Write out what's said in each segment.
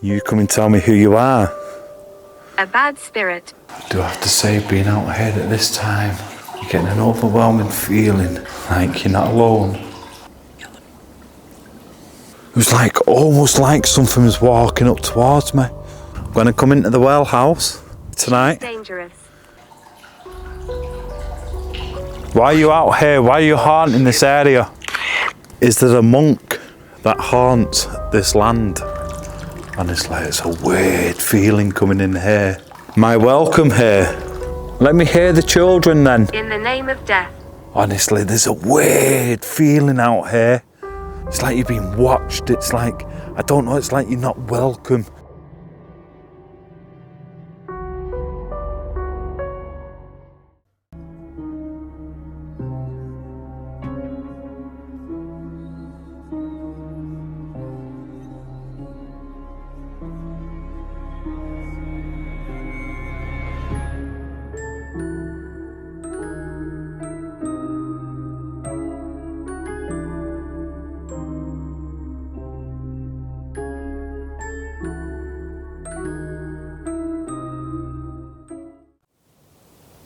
You come and tell me who you are. A bad spirit. Do I have to say, being out here at this time, you're getting an overwhelming feeling like you're not alone. It was like, almost like something was walking up towards me. I'm going to come into the well house tonight. Dangerous. Why are you out here? Why are you haunting this area? Is there a monk that haunts this land? Honestly, it's a weird feeling coming in here. My welcome here. Let me hear the children then. In the name of death. Honestly, there's a weird feeling out here. It's like you're being watched. It's like, I don't know, it's like you're not welcome.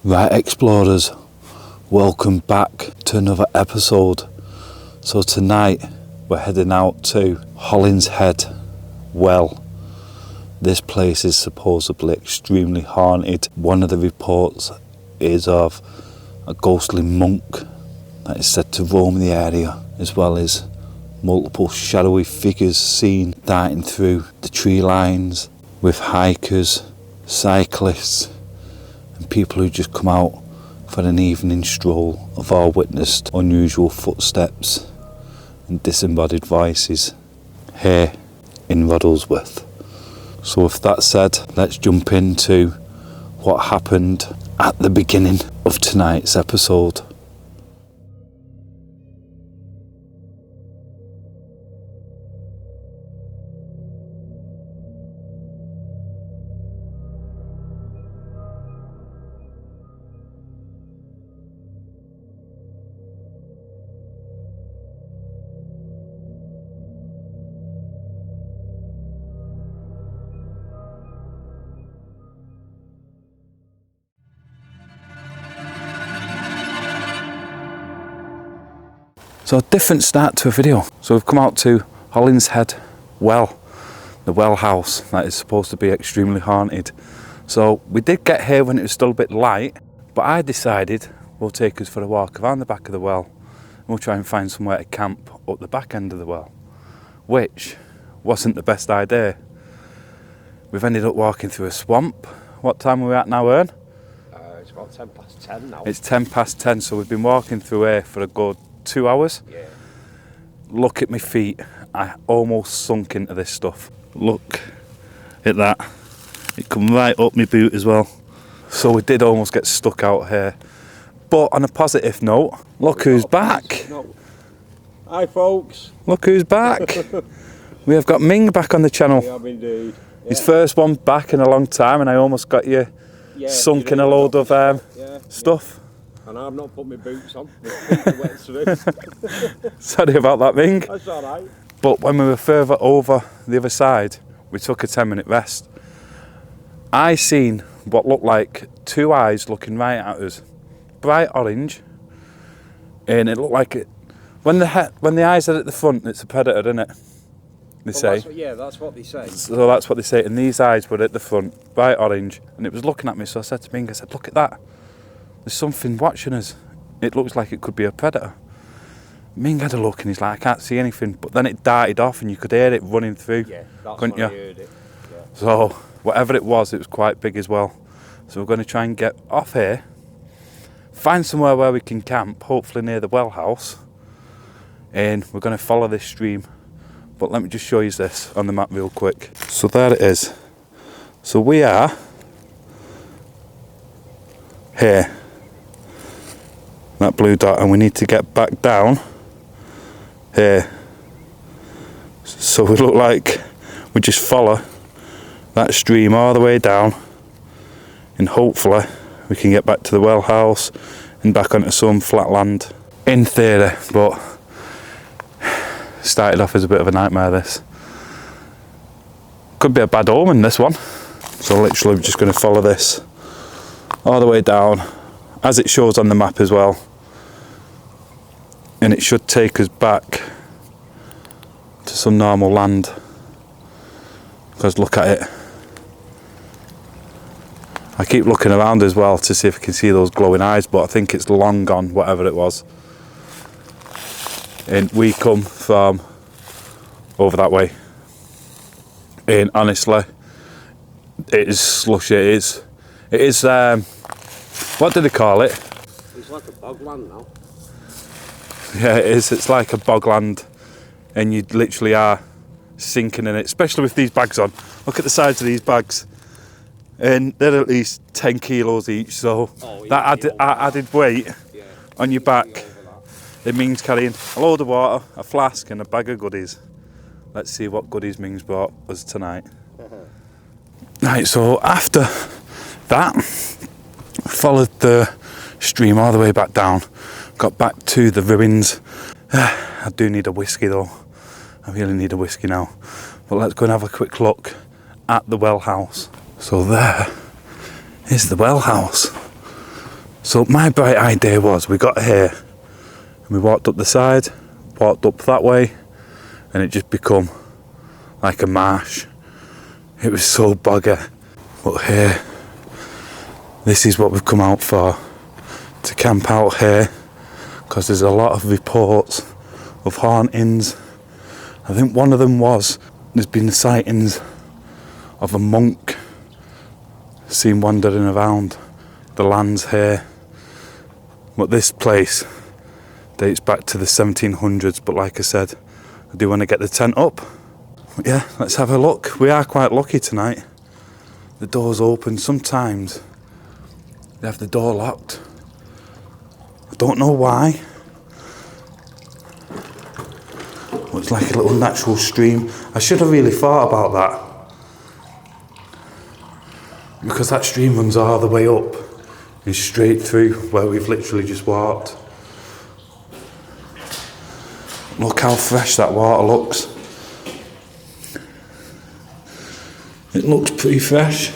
Right, explorers, welcome back to another episode. So tonight we're heading out to Hollinshead well. This place is supposedly extremely haunted. One of the reports is of a ghostly monk that is said to roam the area, as well as multiple shadowy figures seen darting through the tree lines with hikers, cyclists, and people who just come out for an evening stroll have all witnessed unusual footsteps and disembodied voices here in Ruddlesworth. So with that said, let's jump into what happened at the beginning of tonight's episode. So a different start to a video. So we've come out to Hollinshead well, the well house that is supposed to be extremely haunted. So we did get here when it was still a bit light, but I decided we'll take us for a walk around the back of the well and we'll try and find somewhere to camp up the back end of the well, which wasn't the best idea. We've ended up walking through a swamp. What time are we at now, Ern? It's about 10 past 10 now. It's 10 past 10, so we've been walking through here for a good 2 hours. Yeah. Look at my feet. I almost sunk into this stuff. Look at that. It come right up my boot as well. So we did almost get stuck out here. But on a positive note, look who's back. No. Hi folks. Look who's back. We have got Ming back on the channel. We have indeed. Yeah. His first one back in a long time, and I almost got you sunk in a load of stuff. And I've not put my boots on. My feet are wet through. Sorry about that, Ming. That's alright. But when we were further over the other side, we took a 10-minute rest. I seen what looked like two eyes looking right at us. Bright orange. And it looked like it. When the eyes are at the front, it's a predator, isn't it? They say. That's what they say. So that's what they say. And these eyes were at the front, bright orange. And it was looking at me, so I said to Ming, I said, look at that. There's something watching us. It looks like it could be a predator. Ming had a look and he's like, I can't see anything. But then it darted off and you could hear it running through. Yeah, that's couldn't when you? I heard it. Yeah. So whatever it was quite big as well. So we're going to try and get off here, find somewhere where we can camp, hopefully near the well house. And we're going to follow this stream. But let me just show you this on the map real quick. So there it is. So we are here. That blue dot, and we need to get back down here. So we look like we just follow that stream all the way down, and hopefully we can get back to the well house and back onto some flat land. In theory, but started off as a bit of a nightmare this. Could be a bad omen, this one. So literally we're just going to follow this all the way down, as it shows on the map as well. And it should take us back to some normal land. Because look at it. I keep looking around as well to see if I can see those glowing eyes, but I think it's long gone, whatever it was. And we come from over that way. And honestly, it is slushy. It is what do they call it? It's like a bogland now. Yeah, it is. It's like a bogland, and you literally are sinking in it, especially with these bags on. Look at the size of these bags, and they're at least 10 kilos each. So that added weight on your back, it means carrying a load of water, a flask, and a bag of goodies. Let's see what goodies Ming's brought us tonight. Right, so after that, followed the stream all the way back down, got back to the ruins. I do need a whiskey though. I really need a whiskey now. But let's go and have a quick look at the well house. So there is the well house. So my bright idea was, we got here and we walked up the side, walked up that way, and it just become like a marsh. It was so bugger. But here, this is what we've come out for, to camp out here, because there's a lot of reports of hauntings. I think one of them was, there's been sightings of a monk seen wandering around the lands here. But this place dates back to the 1700s, but like I said, I do want to get the tent up. But yeah, let's have a look. We are quite lucky tonight. The door's open. Sometimes they have the door locked. I don't know why. Looks like a little natural stream. I should have really thought about that, because that stream runs all the way up and straight through where we've literally just walked. Look how fresh that water looks. It looks pretty fresh.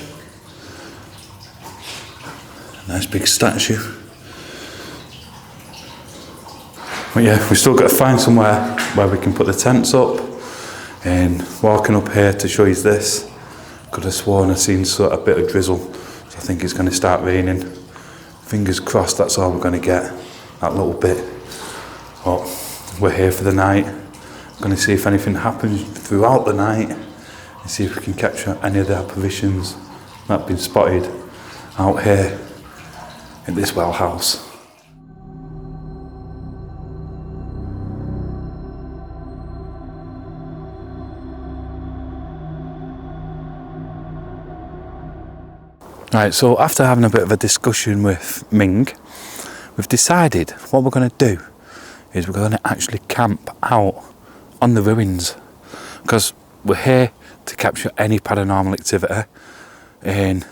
Nice big statue. But yeah, we've still got to find somewhere where we can put the tents up. And walking up here to show you this, could have sworn I've seen a bit of drizzle. So I think it's going to start raining. Fingers crossed that's all we're going to get, that little bit. But we're here for the night. I'm going to see if anything happens throughout the night, and see if we can capture any of the apparitions that have been spotted out here in this well house. Right, so after having a bit of a discussion with Ming, we've decided what we're going to do is we're going to actually camp out on the ruins, because we're here to capture any paranormal activity, and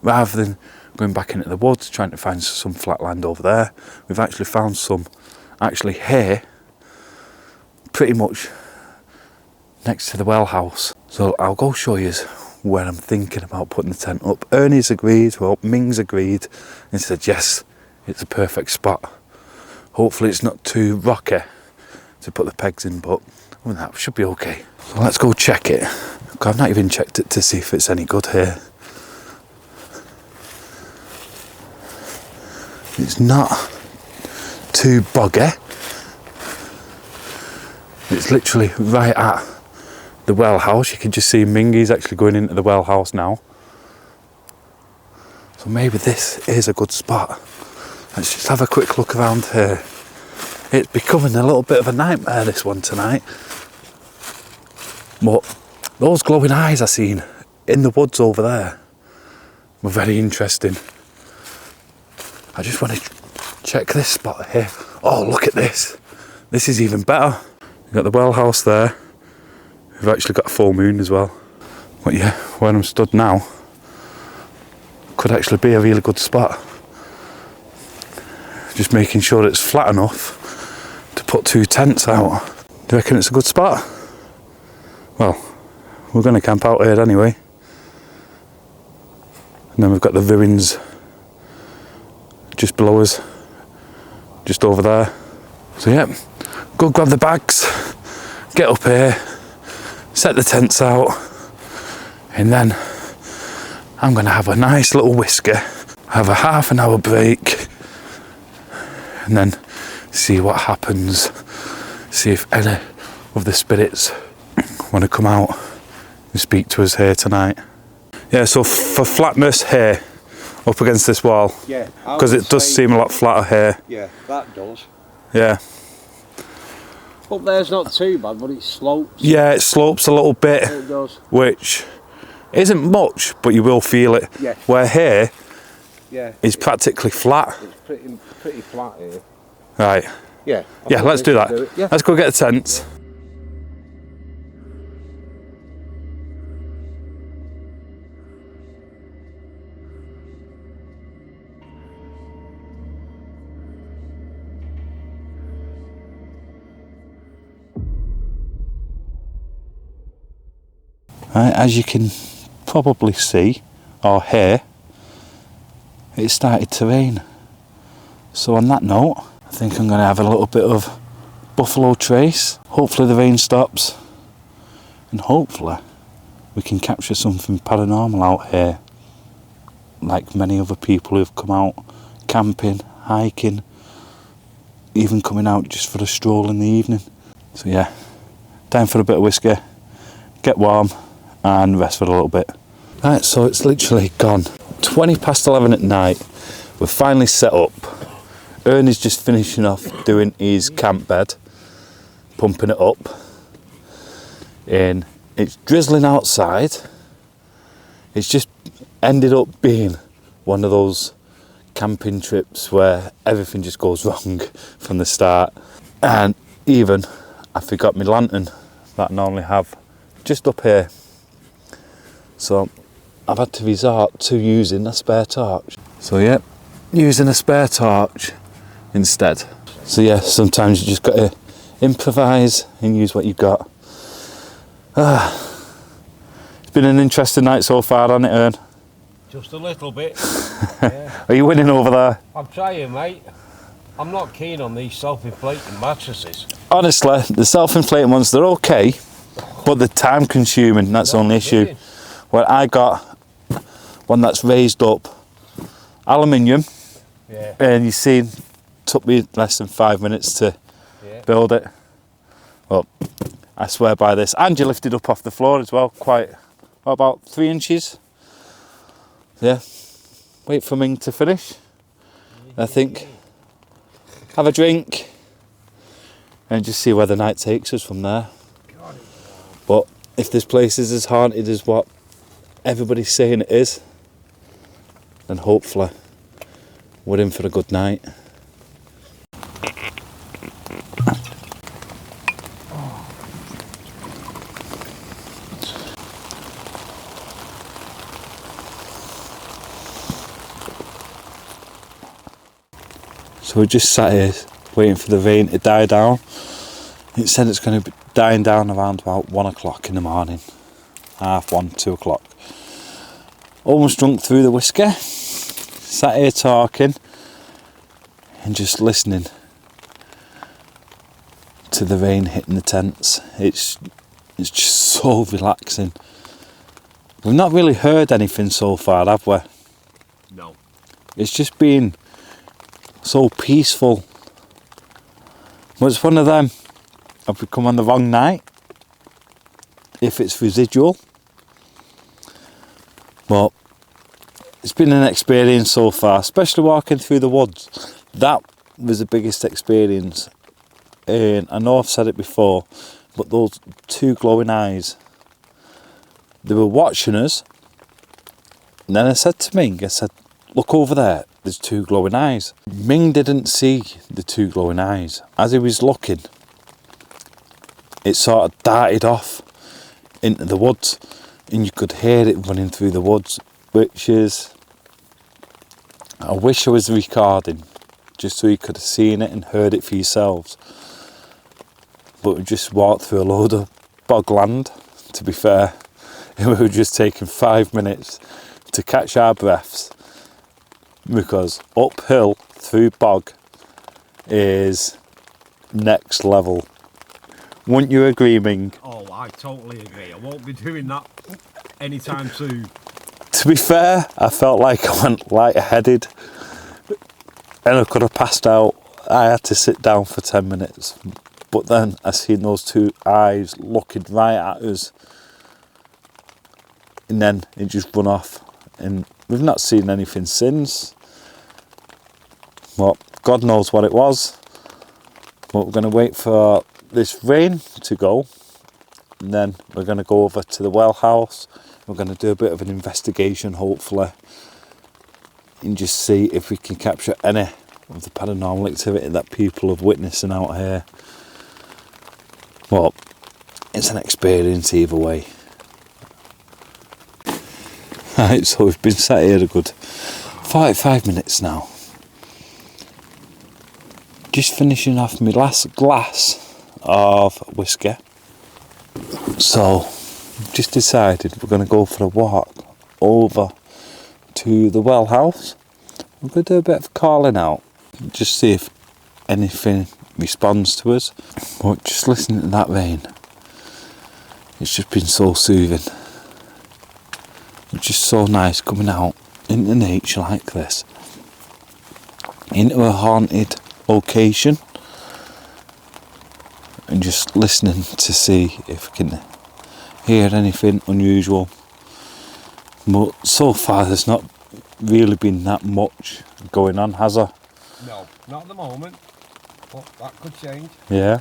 rather than going back into the woods trying to find some flat land over there, we've actually found some actually here, pretty much next to the well house. So I'll go show you where I'm thinking about putting the tent up. Ernie's agreed, well, Ming's agreed and said yes, it's a perfect spot. Hopefully it's not too rocky to put the pegs in, but other than that, we should be okay. So let's go check it. I've not even checked it to see if it's any good here. It's not too boggy. It's literally right at the well house. You can just see Mingy's actually going into the well house now. So maybe this is a good spot. Let's just have a quick look around here. It's becoming a little bit of a nightmare, this one tonight. But those glowing eyes I seen in the woods over there were very interesting. I just want to check this spot here. Oh, look at this. This is even better. We've got the well house there. We've actually got a full moon as well. But yeah, where I'm stood now could actually be a really good spot. Just making sure it's flat enough to put two tents out. Do you reckon it's a good spot? Well, we're going to camp out here anyway. And then we've got the ruins just below us, just over there. So yeah, go grab the bags, get up here, set the tents out, and then I'm going to have a nice little whiskey, have a half an hour break, and then see what happens, see if any of the spirits want to come out and speak to us here tonight. Yeah, so for flatness here, up against this wall, Yeah. because it does seem a lot flatter here. Yeah, that does. Yeah. Up there's not too bad, but it slopes. Yeah, it slopes a little bit, It does. which isn't much, but you will feel it. Yeah. Where here Yeah. is practically flat. It's pretty flat here. Right. Yeah. I Yeah, think let's we do should that. it. Yeah. Let's go get the tents. Right, as you can probably see or hear, it started to rain. So on that note, I think I'm going to have a little bit of buffalo trace. Hopefully the rain stops, and hopefully we can capture something paranormal out here, like many other people who've come out camping, hiking, even coming out just for a stroll in the evening. So yeah, time for a bit of whiskey, get warm and rest for a little bit. Right, so it's literally gone 20 past 11 at night. We're finally set up. Ernie's just finishing off doing his camp bed, pumping it up, and it's drizzling outside. It's just ended up being one of those camping trips where everything just goes wrong from the start. And even I forgot my lantern that I normally have just up here. So I've had to resort to using a spare torch. So yeah, using a spare torch instead. So yeah, sometimes you just got to improvise and use what you've got. It's been an interesting night so far, hasn't it, Ern? Just a little bit. Yeah. Are you winning over there? I'm trying, mate. I'm not keen on these self-inflating mattresses. Honestly, the self-inflating ones, they're okay, but they're time consuming, that's the only issue. Well, I got one that's raised up aluminium, Yeah. and you see, took me less than 5 minutes to build it. Well, I swear by this. And you lifted up off the floor as well, quite, what, about 3 inches? Yeah. Wait for Ming to finish, I think. Have a drink, and just see where the night takes us from there. But if this place is as haunted as what everybody's saying it is, then hopefully we're in for a good night. So we just sat here waiting for the rain to die down. It said it's going to be dying down around about 1 o'clock in the morning. 1:30, 2 o'clock. Almost drunk through the whiskey. Sat here talking and just listening to the rain hitting the tents. It's just so relaxing. We've not really heard anything so far, have we? No. It's just been so peaceful. But it's one of them, have we come on the wrong night? If it's residual. But it's been an experience so far, especially walking through the woods. That was the biggest experience. And I know I've said it before, but those two glowing eyes, they were watching us. And then I said to Ming, I said, look over there, there's two glowing eyes. Ming didn't see the two glowing eyes. As he was looking, it sort of darted off into the woods, and you could hear it running through the woods, which is, I wish I was recording, just so you could have seen it and heard it for yourselves. But we just walked through a load of bogland, to be fair. we were just taking 5 minutes to catch our breaths, because uphill through bog is next level. Wouldn't you agree, Ming? Oh, I totally agree. I won't be doing that anytime soon. To be fair, I felt like I went light-headed and I could have passed out. I had to sit down for 10 minutes. But then I seen those two eyes looking right at us. And then it just run off. And we've not seen anything since. Well, God knows what it was. But we're going to wait for this rain to go. And then we're going to go over to the well house. We're going to do a bit of an investigation, hopefully, and just see if we can capture any of the paranormal activity that people are witnessing out here. Well, it's an experience either way. Right, so we've been sat here a good 45 minutes now. Just finishing off my last glass of whiskey. So, just decided we're going to go for a walk over to the well house. We're going to do a bit of calling out, just see if anything responds to us. But just listening to that rain, it's just been so soothing. It's just so nice coming out into nature like this, into a haunted location, and just listening to see if we can hear anything unusual. But so far there's not really been that much going on, has there? No, not at the moment. But that could change. Yeah.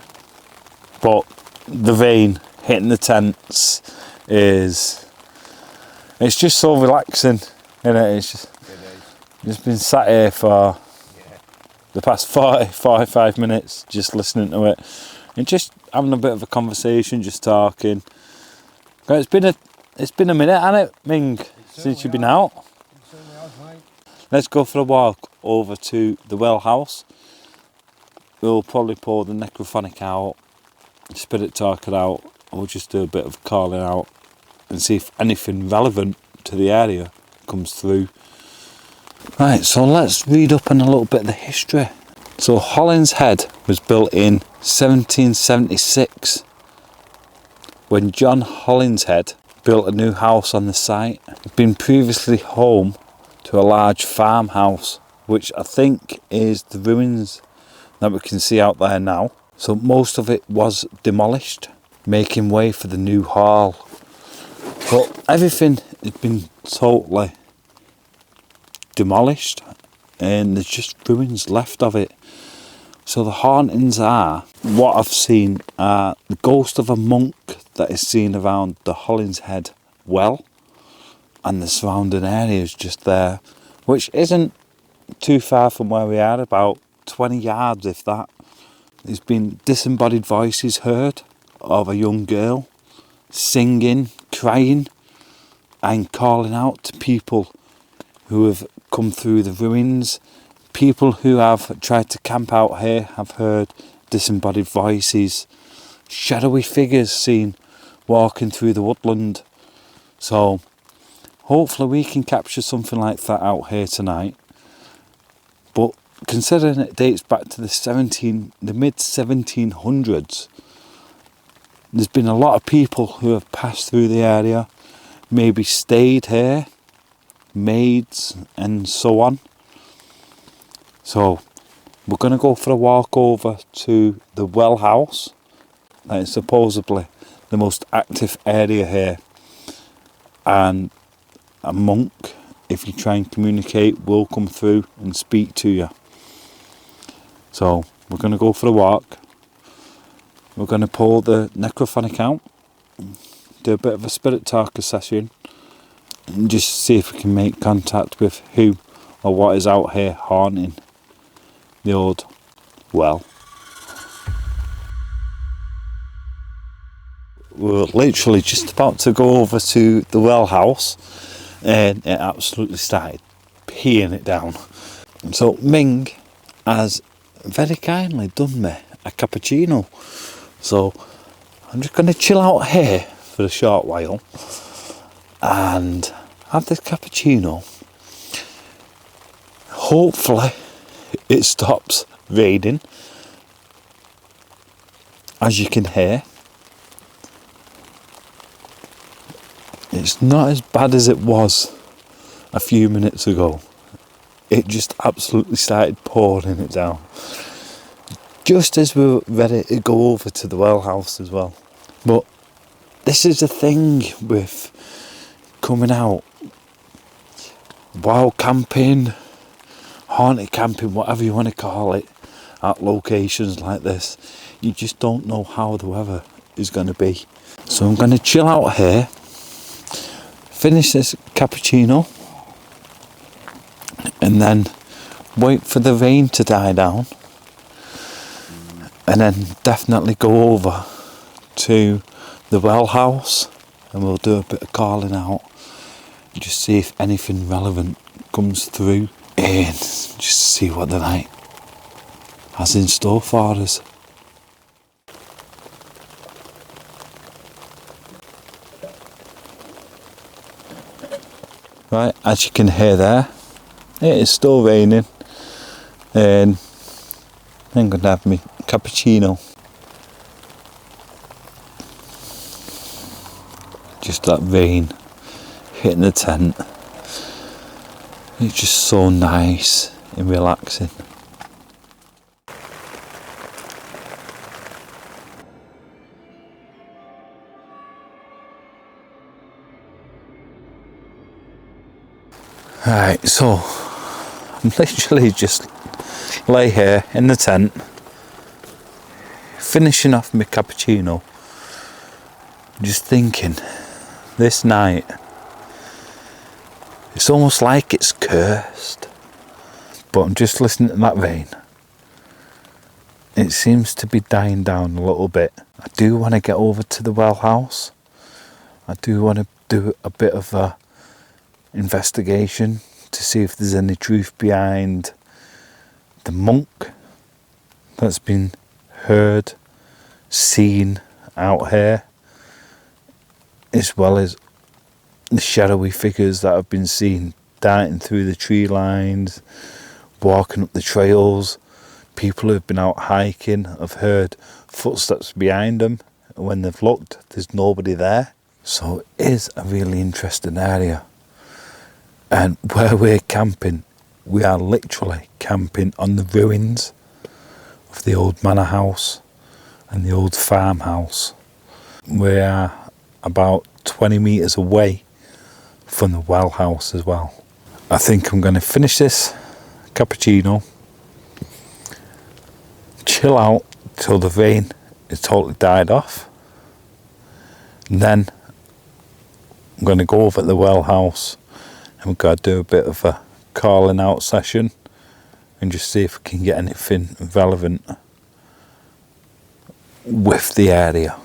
But the rain hitting the tents it's just so relaxing, isn't it? It's just, just been sat here for the past 45 minutes just listening to it and just having a bit of a conversation, just talking. It's been a minute, hasn't it, Ming, since you've been out? It certainly has, mate. Let's go for a walk over to the well house. We'll probably pour the necrophonic out, spirit talker out, or just do a bit of calling out and see if anything relevant to the area comes through. Right, so let's read up on a little bit of the history. So Hollinshead was built in 1776 when John Hollinshead built a new house on the site. It had been previously home to a large farmhouse, which I think is the ruins that we can see out there now. So most of it was demolished, making way for the new hall. But everything had been totally demolished and there's just ruins left of it. So the hauntings are, what I've seen, are the ghost of a monk that is seen around the Hollinshead well and the surrounding areas just there, which isn't too far from where we are, about 20 yards if that. There's been disembodied voices heard of a young girl singing, crying and calling out to people who have come through the ruins. People who have tried to camp out here have heard disembodied voices, shadowy figures seen walking through the woodland. So hopefully we can capture something like that out here tonight. But considering it dates back to the mid 1700s, there's been a lot of people who have passed through the area, maybe stayed here, maids and so on. So we're going to go for a walk over to the well house. That is supposedly the most active area here, and a monk, if you try and communicate, will come through and speak to you. So we're going to go for a walk. We're going to pull the necrophonic out, do a bit of a spirit talker session, and just see if we can make contact with who or what is out here haunting the old well. We're literally just about to go over to the well house and it absolutely started peeing it down. So Ming has very kindly done me a cappuccino. So I'm just going to chill out here for a short while and have this cappuccino. Hopefully it stops raining. As you can hear, it's not as bad as it was a few minutes ago. It just absolutely started pouring it down just as we were ready to go over to the well house as well. But this is the thing with coming out wild camping, haunted camping, whatever you want to call it, at locations like this. You just don't know how the weather is going to be. So I'm going to chill out here, finish this cappuccino, and then wait for the rain to die down, and then definitely go over to the well house and we'll do a bit of calling out, just see if anything relevant comes through, and just see what the night has in store for us. Right, as you can hear there, it is still raining, and I'm going to have my cappuccino. Just that rain hitting the tent. It's just so nice and relaxing. Right, so I'm literally just lay here in the tent, finishing off my cappuccino, just thinking, this night, it's almost like it's cursed. But I'm just listening to that rain. It seems to be dying down a little bit. I do want to get over to the well house. I do want to do a bit of a investigation to see if there's any truth behind the monk that's been heard, seen out here, as well as the shadowy figures that have been seen darting through the tree lines, walking up the trails. People who've been out hiking have heard footsteps behind them, and when they've looked, there's nobody there. So it is a really interesting area. And where we're camping, we are literally camping on the ruins of the old manor house and the old farmhouse. We are about 20 metres away from the well house as well. I think I'm going to finish this cappuccino, chill out till the rain is totally died off, and then I'm going to go over to the well house and we're going to do a bit of a calling out session and just see if we can get anything relevant with the area.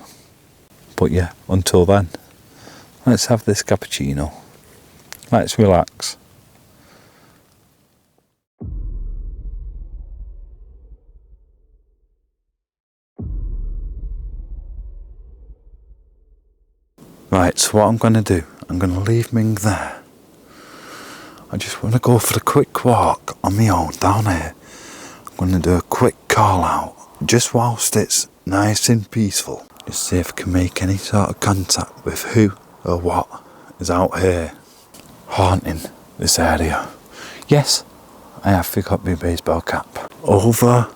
But yeah, until then, let's have this cappuccino. Let's relax. Right, so what I'm going to do, I'm going to leave Ming there. I just want to go for a quick walk on my own down here. I'm going to do a quick call out, just whilst it's nice and peaceful. Just see if I can make any sort of contact with who or what is out here haunting this area. Yes, I have forgot my baseball cap. Over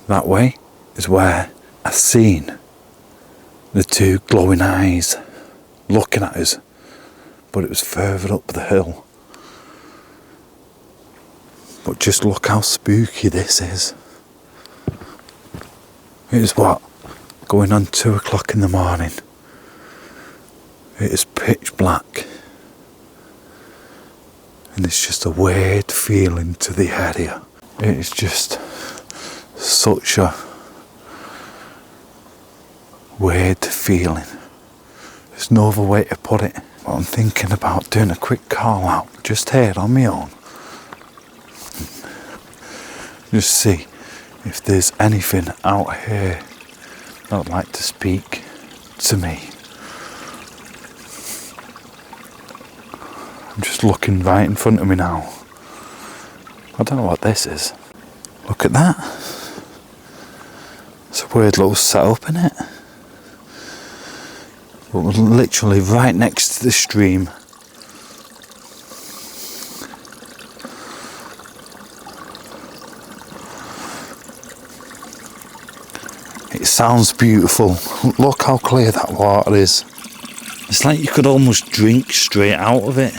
that way is where I seen the two glowing eyes looking at us, but it was further up the hill. But just look how spooky this is. It is what? Going on 2 o'clock in the morning. It is pitch black. And it's just a weird feeling to the area. It is just such a weird feeling. There's no other way to put it. But I'm thinking about doing a quick call out just here on my own. Just see if there's anything out here that would like to speak to me. I'm just looking right in front of me now. I don't know what this is. Look at that. It's a weird little setup, in it. But we're literally right next to the stream. It sounds beautiful. Look how clear that water is. It's like you could almost drink straight out of it.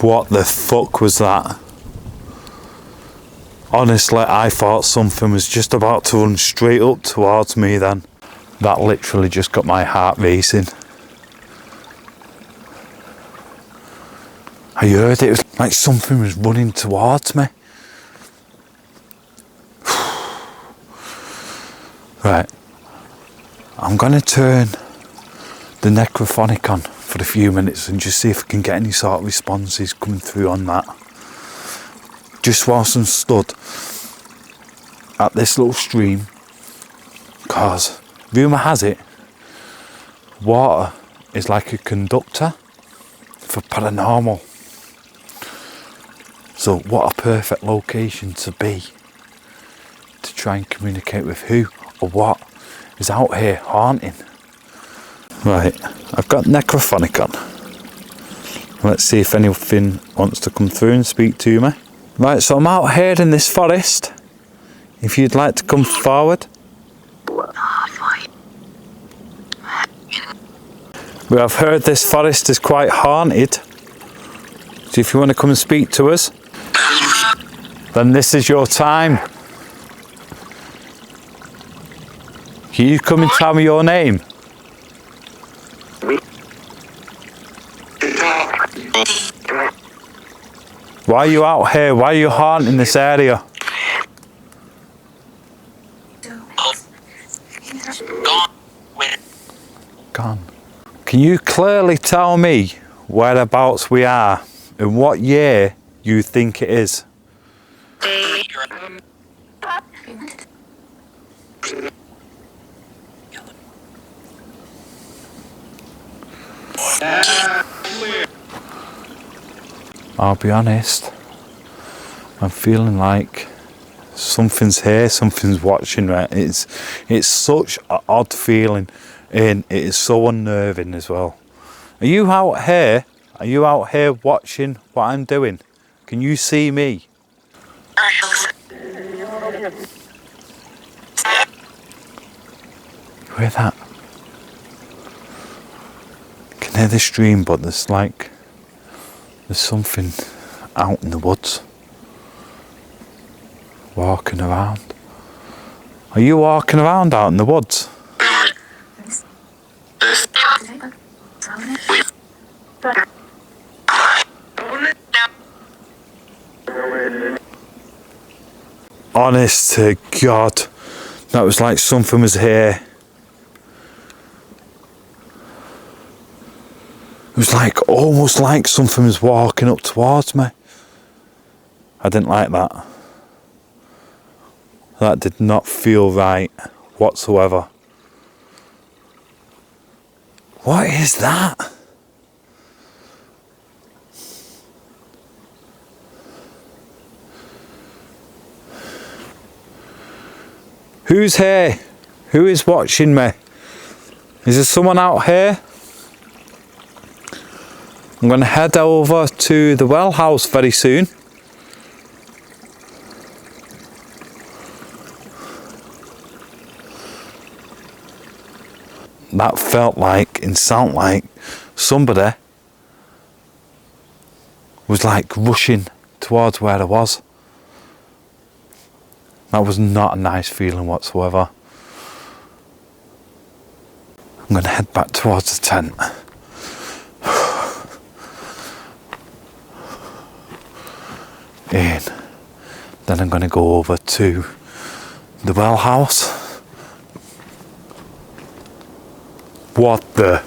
What the fuck was that? Honestly, I thought something was just about to run straight up towards me then. That literally just got my heart racing. I heard it, was like something was running towards me. Right, I'm gonna turn the necrophonic on for a few minutes and just see if I can get any sort of responses coming through on that. Just whilst I'm stood at this little stream, because rumour has it, water is like a conductor for paranormal. So what a perfect location to be, to try and communicate with who or what is out here haunting. Right, I've got necrophonic on. Let's see if anything wants to come through and speak to me. Right, so I'm out here in this forest. If you'd like to come forward. We have heard this forest is quite haunted. So if you want to come and speak to us, then this is your time. Can you come and tell me your name? Why are you out here? Why are you haunting this area? Gone. Can you clearly tell me whereabouts we are and what year you think it is? I'll be honest, I'm feeling like something's here, something's watching me. It's such an odd feeling, and it is so unnerving as well. Are you out here? Are you out here watching what I'm doing? Can you see me? You hear that? I can hear the stream, but there's something out in the woods, walking around. Are you walking around out in the woods? Honest to God, that was like something was here. It was like, almost like something was walking up towards me. I didn't like that. That did not feel right whatsoever. What is that? Who's here? Who is watching me? Is there someone out here? I'm going to head over to the well house very soon. That felt like and sounded like somebody was like rushing towards where I was. That was not a nice feeling whatsoever. I'm going to head back towards the tent. And then I'm going to go over to the well house. What the?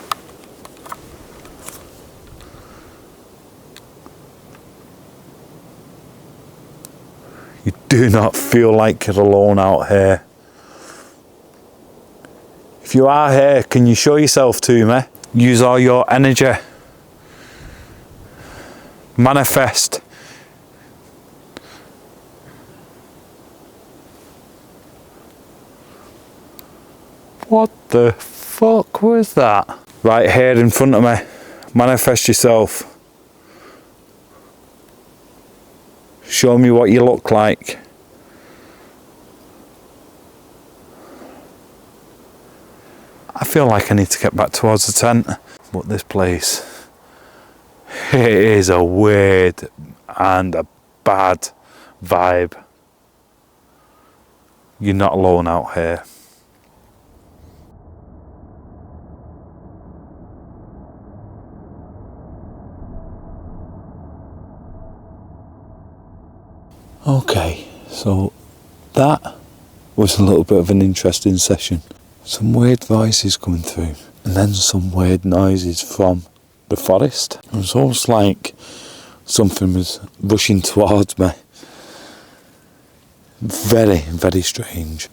You do not feel like you're alone out here. you are here, can you show yourself to me? Use all your energy. Manifest. What the fuck was that? Right here in front of me. Manifest yourself. Show me what you look like. I feel like I need to get back towards the tent. But this place, it is a weird and a bad vibe. You're not alone out here. Okay, so that was a little bit of an interesting session. Some weird voices coming through, and then some weird noises from the forest. It was almost like something was rushing towards me. Very, very strange.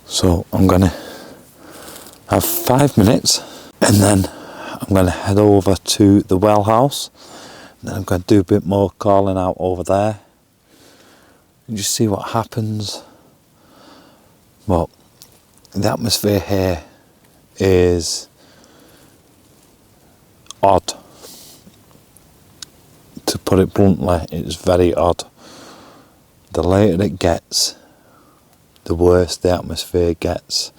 So I'm gonna have 5 minutes, and then I'm gonna head over to the well house. Then I'm gonna do a bit more calling out over there. And just see what happens. Well, the atmosphere here is odd. To put it bluntly, it's very odd. The later it gets, the worse the atmosphere gets.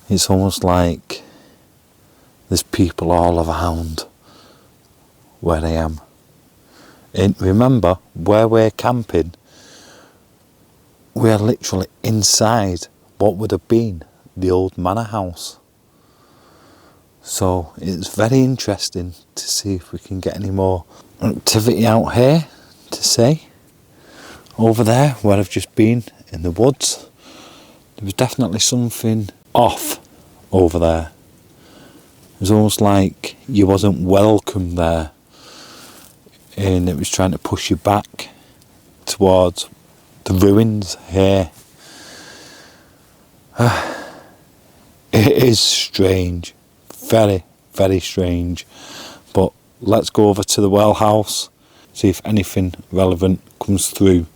It's almost like there's people all around where I am. And remember, where we're camping, we are literally inside what would have been the old manor house. So it's very interesting to see if we can get any more activity out here to see. Over there, where I've just been, in the woods, there was definitely something off over there. It was almost like you wasn't welcome there, and it was trying to push you back towards the ruins here. It is strange, very, very strange. But let's go over to the well house, see if anything relevant comes through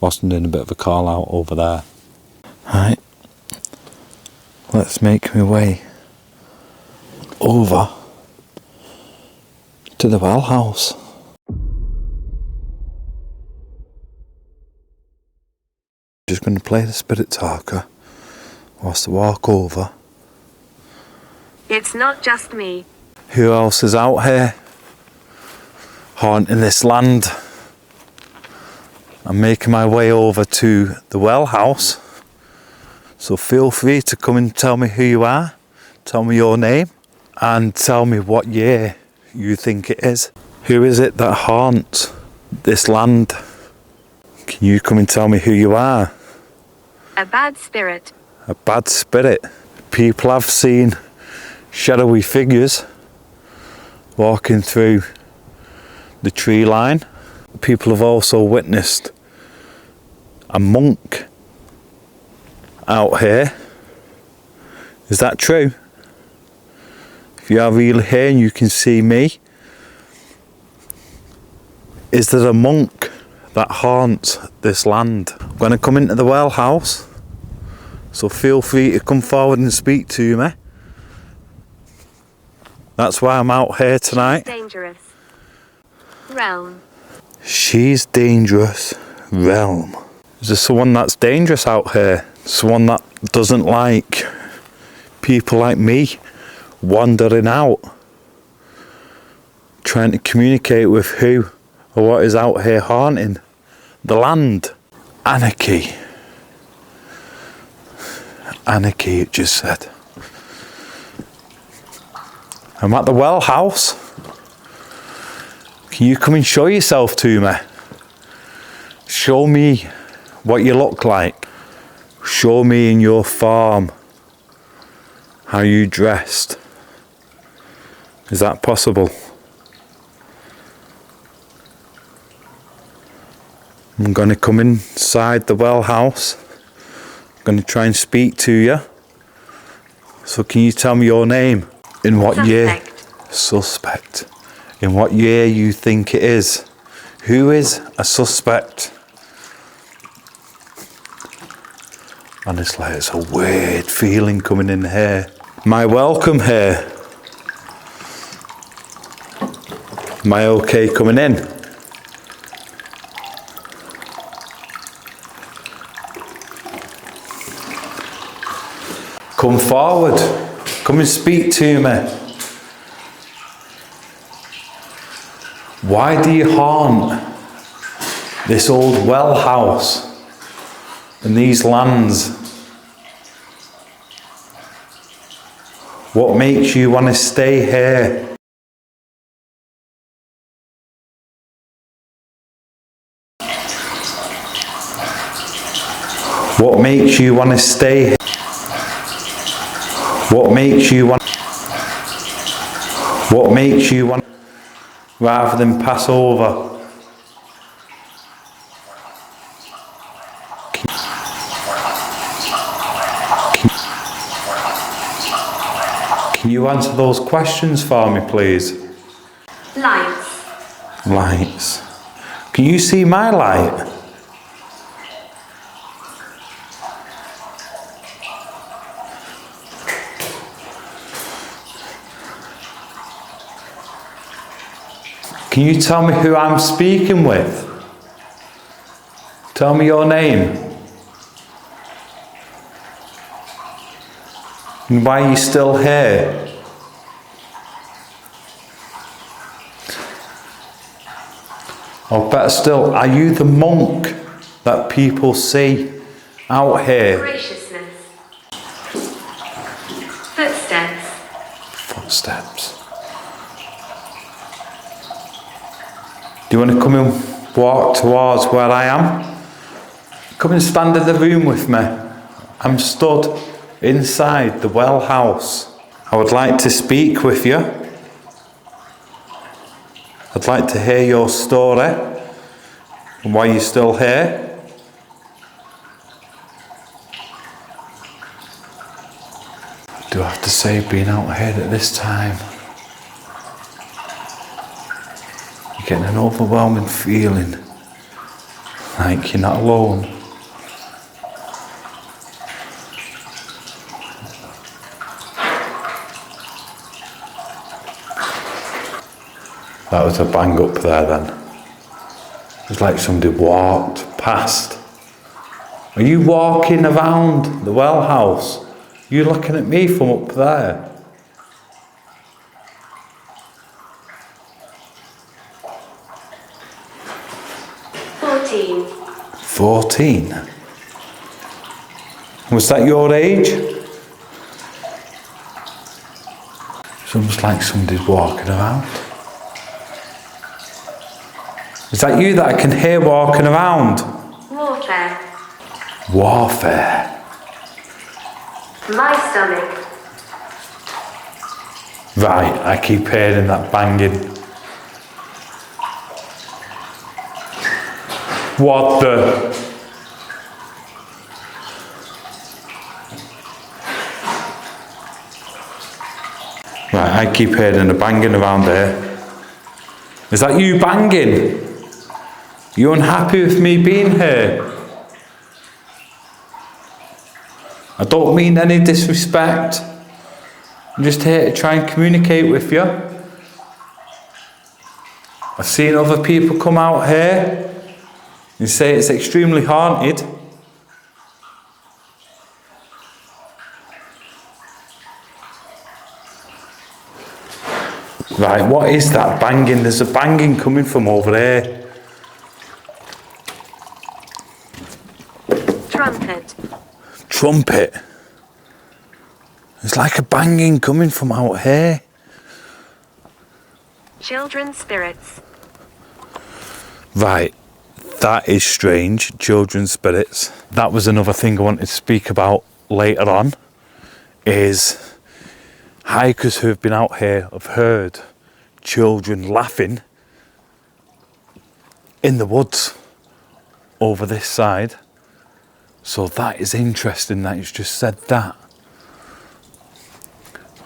whilst I'm doing a bit of a call out over there. Right, let's make my way over to the well house. Just going to play the spirit talker whilst I walk over. It's not just me. Who else is out here haunting this land? I'm making my way over to the well house, so feel free to come and tell me who you are, tell me your name, and tell me what year you think it is. Who is it that haunts this land? Can you come and tell me who you are? A bad spirit. A bad spirit. People have seen shadowy figures walking through the tree line. People have also witnessed a monk out here. Is that true? If you are really here and you can see me, is there a monk that haunts this land? I'm going to come into the well house, so feel free to come forward and speak to me. That's why I'm out here tonight. She's dangerous. Realm. She's dangerous. Realm. Is there someone that's dangerous out here? Someone that doesn't like people like me wandering out, trying to communicate with who or what is out here haunting the land? Anarchy. Anarchy, it just said. I'm at the well house. Can you come and show yourself to me? Show me what you look like. Show me in your form how you dressed. Is that possible? I'm going to come inside the well house. I'm going to try and speak to you. So can you tell me your name? In what year? Suspect. Suspect. In what year you think it is? Who is a suspect? Honestly, it's a weird feeling coming in here. Am I welcome here? Am I okay coming in? Come forward. Come and speak to me. Why do you haunt this old well house and these lands? What makes you want to stay here? What makes you want to stay here? What makes you want? What makes you want? Rather than pass over? Can you answer those questions for me, please? Lights. Lights. Can you see my light? Can you tell me who I'm speaking with? Tell me your name. And why are you still here? Or better still, are you the monk that people see out here? Graciousness. Footsteps. Footsteps. Do you want to come and walk towards where I am? Come and stand in the room with me. I'm stood inside the well house. I would like to speak with you. I'd like to hear your story and why you're still here. Do I have to say being out here at this time? You're getting an overwhelming feeling like you're not alone. That was a bang up there then. It was like somebody walked past. Are you walking around the well house? You looking at me from up there? Fourteen. 14? Was that your age? It's almost like somebody's walking around. Is that you that I can hear walking around? Warfare. Warfare. My stomach. Right, I keep hearing that banging. What the? Right, I keep hearing the banging around there. Is that you banging? You unhappy with me being here? I don't mean any disrespect. I'm just here to try and communicate with you. I've seen other people come out here and say it's extremely haunted. Right, what is that banging? There's a banging coming from over there. Trumpet. Trumpet. It's like a banging coming from out here. Children's spirits. Right, that is strange. Children's spirits. That was another thing I wanted to speak about later on. Is hikers who have been out here have heard children laughing in the woods over this side. So that is interesting that it's just said that.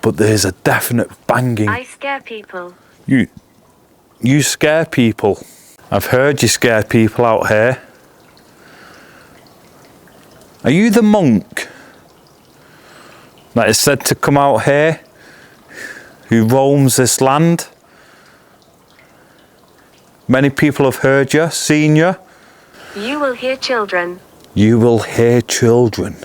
but there's a definite banging. I scare people. You scare people. I've heard you scare people out here. Are you the monk that is said to come out here, who roams this land? Many people have heard you, seen you. You will hear children. You will hear children.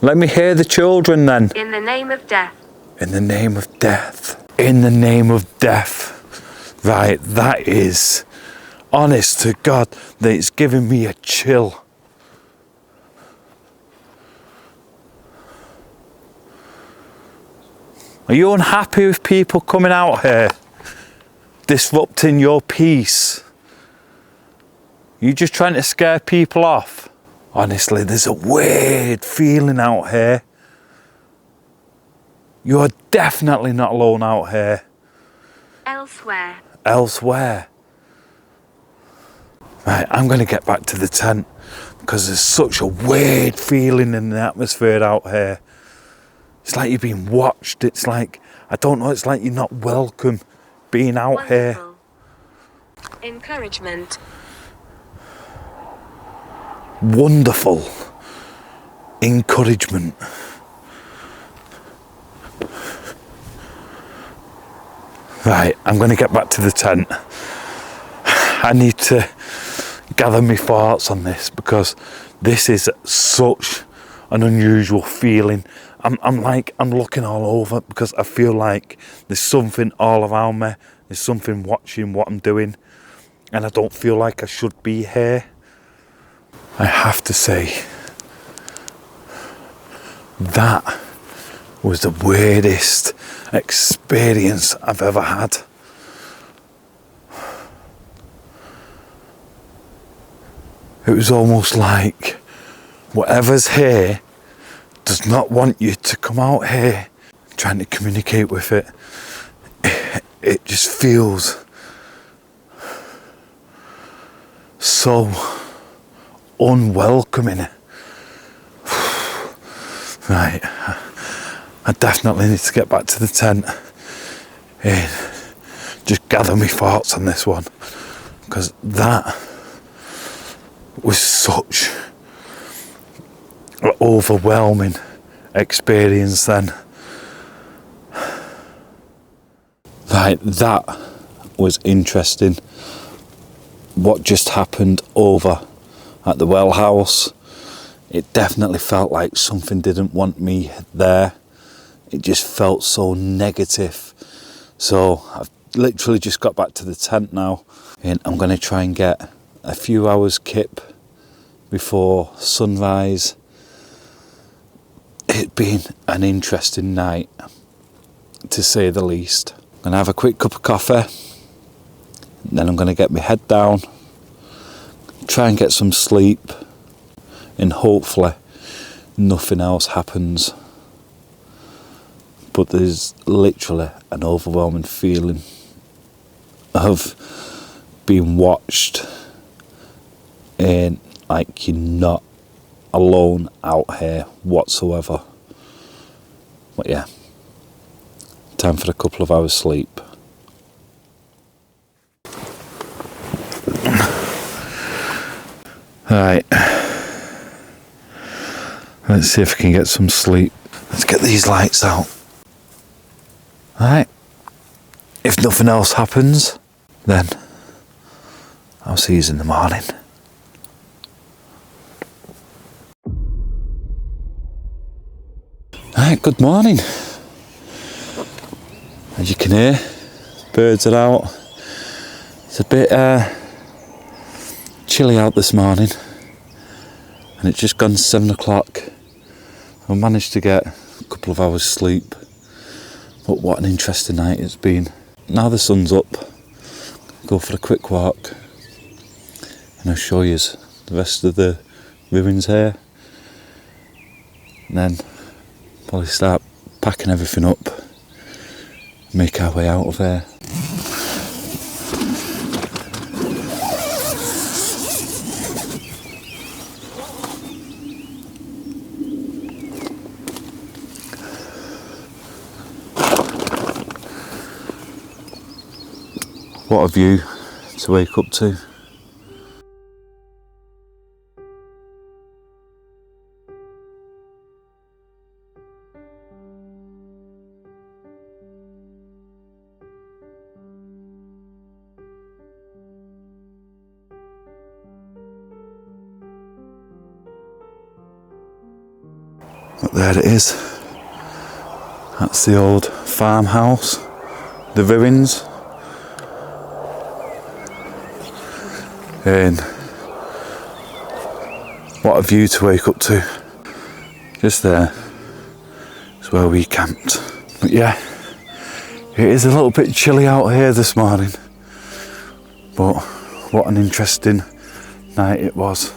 Let me hear the children then. In the name of death. In the name of death. In the name of death. Right, that is, honest to God, that it's giving me a chill. Are you unhappy with people coming out here, disrupting your peace? You just trying to scare people off? Honestly, there's a weird feeling out here. You are definitely not alone out here. Elsewhere. Elsewhere. Right, I'm going to get back to the tent because there's such a weird feeling in the atmosphere out here. It's like you're being watched. It's like, I don't know, it's like you're not welcome being out here. Encouragement. Wonderful encouragement. Right, I'm going to get back to the tent. I need to gather my thoughts on this because this is such an unusual feeling. I'm looking all over because I feel like there's something all around me. There's something watching what I'm doing, and I don't feel like I should be here. I have to say, that was the weirdest experience I've ever had. It was almost like whatever's here does not want you to come out here. Trying to communicate with it, it just feels so unwelcoming. Right, I definitely need to get back to the tent and just gather my thoughts on this one, because that was such an overwhelming experience then. Right, that was interesting. What just happened over at the well house, it definitely felt like something didn't want me there. It just felt so negative. So I've literally just got back to the tent now, and I'm going to try and get a few hours kip before sunrise. It's been an interesting night, to say the least. I'm going to have a quick cup of coffee, and then I'm going to get my head down, try and get some sleep, and hopefully nothing else happens. But there's literally an overwhelming feeling of being watched, and like you're not alone out here whatsoever. But yeah, time for a couple of hours sleep. Alright, let's see if I can get some sleep. Let's get these lights out. Alright, if nothing else happens, then I'll see you in the morning. Alright, good morning. As you can hear, birds are out. It's a bit chilly out this morning, and it's just gone 7 o'clock. I managed to get a couple of hours sleep, but what an interesting night it's been. Now the sun's up, go for a quick walk, and I'll show you the rest of the ruins here, and then probably start packing everything up, make our way out of here. What a view to wake up to. But there it is. That's the old farmhouse, the ruins. And what a view to wake up to. Just there is where we camped. But yeah, it is a little bit chilly out here this morning. But what an interesting night it was.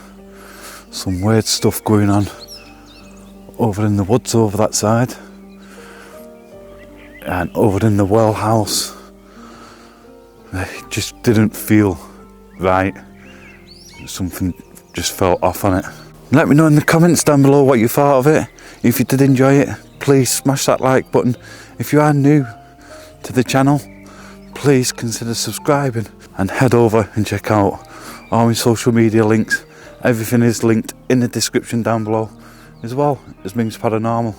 Some weird stuff going on over in the woods over that side. And over in the well house. It just didn't feel right. Something just felt off on it. Let me know in the comments down below what you thought of it. If you did enjoy it, please smash that like button. If you are new to the channel, please consider subscribing and head over and check out all my social media links. Everything is linked in the description down below, as well as Ming's Paranormal.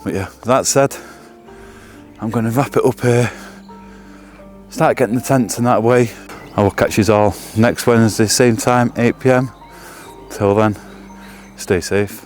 But yeah, that said, I'm going to wrap it up here. Start getting the tents and that away. I will catch you all next Wednesday, same time, 8 PM. Till then, stay safe.